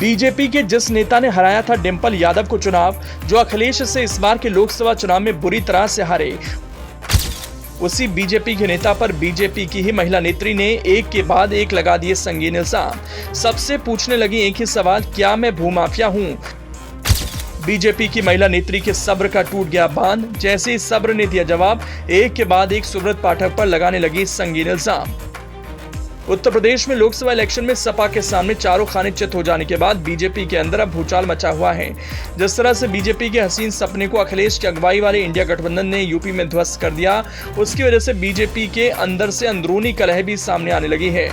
BJP के जिस नेता ने हराया था डिंपल यादव को चुनाव, जो अखिलेश से इस बार के लोकसभा चुनाव में बुरी तरह से हारे, उसी बीजेपी के नेता पर बीजेपी की ही महिला नेत्री ने एक के बाद एक लगा दिए संगीन इल्जाम। सबसे पूछने लगी एक ही सवाल, क्या मैं भूमाफिया हूं? बीजेपी की महिला नेत्री के सब्र का टूट गया बांध। जैसे ही सब्र ने दिया जवाब, एक के बाद एक सुब्रत पाठक पर लगाने लगी संगीन इल्जाम। उत्तर प्रदेश में लोकसभा इलेक्शन में सपा के सामने चारों खाने चित हो जाने के बाद बीजेपी के अंदर अब भूचाल मचा हुआ है। जिस तरह से बीजेपी के हसीन सपने को अखिलेश की अगुवाई वाले इंडिया गठबंधन ने यूपी में ध्वस्त कर दिया, उसकी वजह से बीजेपी के अंदर से अंदरूनी कलह भी सामने आने लगी है।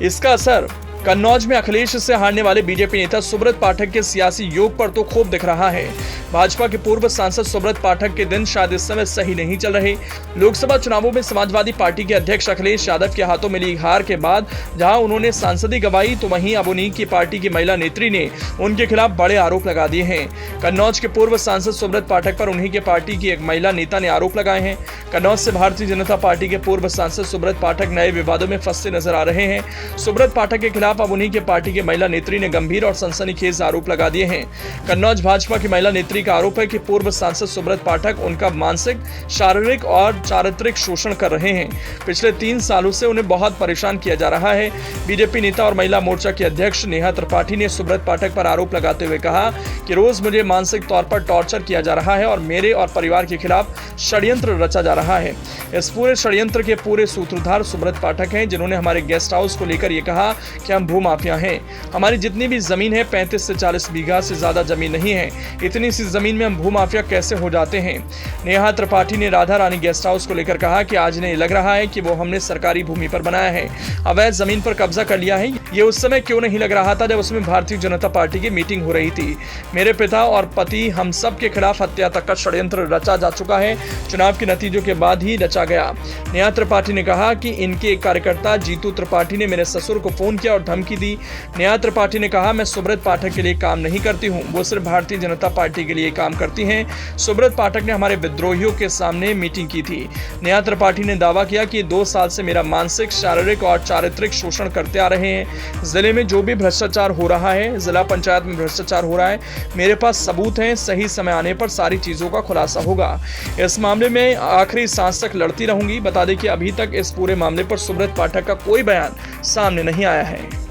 इसका असर कन्नौज में अखिलेश से हारने वाले बीजेपी नेता सुब्रत पाठक के सियासी योग पर तो खूब दिख रहा है। भाजपा के पूर्व सांसद सुब्रत पाठक के दिन शायद इस समय सही नहीं चल रहे। लोकसभा चुनावों में समाजवादी पार्टी के अध्यक्ष अखिलेश यादव के हाथों मिली हार के बाद जहां उन्होंने सांसदी गंवाई, तो वहीं अब उन्हीं की पार्टी की महिला नेत्री ने उनके खिलाफ बड़े आरोप लगा दिए हैं। कन्नौज के पूर्व सांसद सुब्रत पाठक पर उन्हीं के पार्टी की एक महिला नेता ने आरोप लगाए हैं। कन्नौज से भारतीय जनता पार्टी के पूर्व सांसद सुब्रत पाठक नए विवादों में फंसते नजर आ रहे हैं। सुब्रत पाठक के खिलाफ अब उन्हीं के पार्टी की महिला नेत्री ने गंभीर और सनसनीखेज आरोप लगा दिए हैं। कन्नौज भाजपा की महिला नेत्री का आरोप है कि पूर्व सांसद सुब्रत पाठक उनका मानसिक, शारीरिक और चारित्रिक शोषण कर रहे हैं। पिछले 3 सालों से उन्हें बहुत परेशान किया जा रहा है। बीजेपी नेता और महिला मोर्चा की अध्यक्ष नेहा त्रिपाठी ने सुब्रत पाठक पर आरोप लगाते हुए कहा कि रोज मुझे मानसिक तौर पर टॉर्चर किया जा रहा है और मेरे और परिवार के खिलाफ षड्यंत्र रचा जा रहा है। इस पूरे षड्यंत्र के पूरे सूत्रधार सुब्रत पाठक हैं, जिन्होंने हमारे गेस्ट हाउस को लेकर यह कहा कि हम भूमाफिया हैं। हमारी जितनी भी जमीन है 35 से 40 बीघा से ज्यादा जमीन नहीं है। इतनी सी जमीन में हम भूमाफिया कैसे हो जाते हैं? नेहा त्रिपाठी ने राधा रानी गेस्ट हाउस को लेकर कहा कि आज इन्हें लग रहा है कि वो हमने सरकारी भूमि पर बनाया है, अवैध जमीन पर कब्जा कर लिया है। ये उस समय क्यों नहीं लग रहा था जब उसमें भारतीय जनता पार्टी की मीटिंग हो रही थी? मेरे पिता और पति, हम सब के खिलाफ हत्या तक का षड्यंत्र रचा जा चुका है। चुनाव के नतीजों के बाद ही रचा गया। नेहा त्रिपाठी ने कहा कि इनके एक कार्यकर्ता जीतू त्रिपाठी ने मेरे ससुर को फोन किया और धमकी दी। नेहा त्रिपाठी ने कहा, मैं सुब्रत पाठक के लिए काम नहीं करती हूं, वो सिर्फ भारतीय जनता पार्टी के लिए काम करती हैं। सुब्रत पाठक ने हमारे विद्रोहियों के सामने मीटिंग की थी। नेहा त्रिपाठी ने दावा किया कि 2 साल से मेरा मानसिक, शारीरिक और चारित्रिक शोषण करते आ रहे हैं। जिले में जो भी भ्रष्टाचार हो रहा है, जिला पंचायत में भ्रष्टाचार हो रहा है, मेरे पास सबूत हैं। सही समय आने पर सारी चीजों का खुलासा होगा। इस मामले में आखिरी सांस तक लड़ती रहूंगी। बता दें कि अभी तक इस पूरे मामले पर सुब्रत पाठक का कोई बयान सामने नहीं आया है।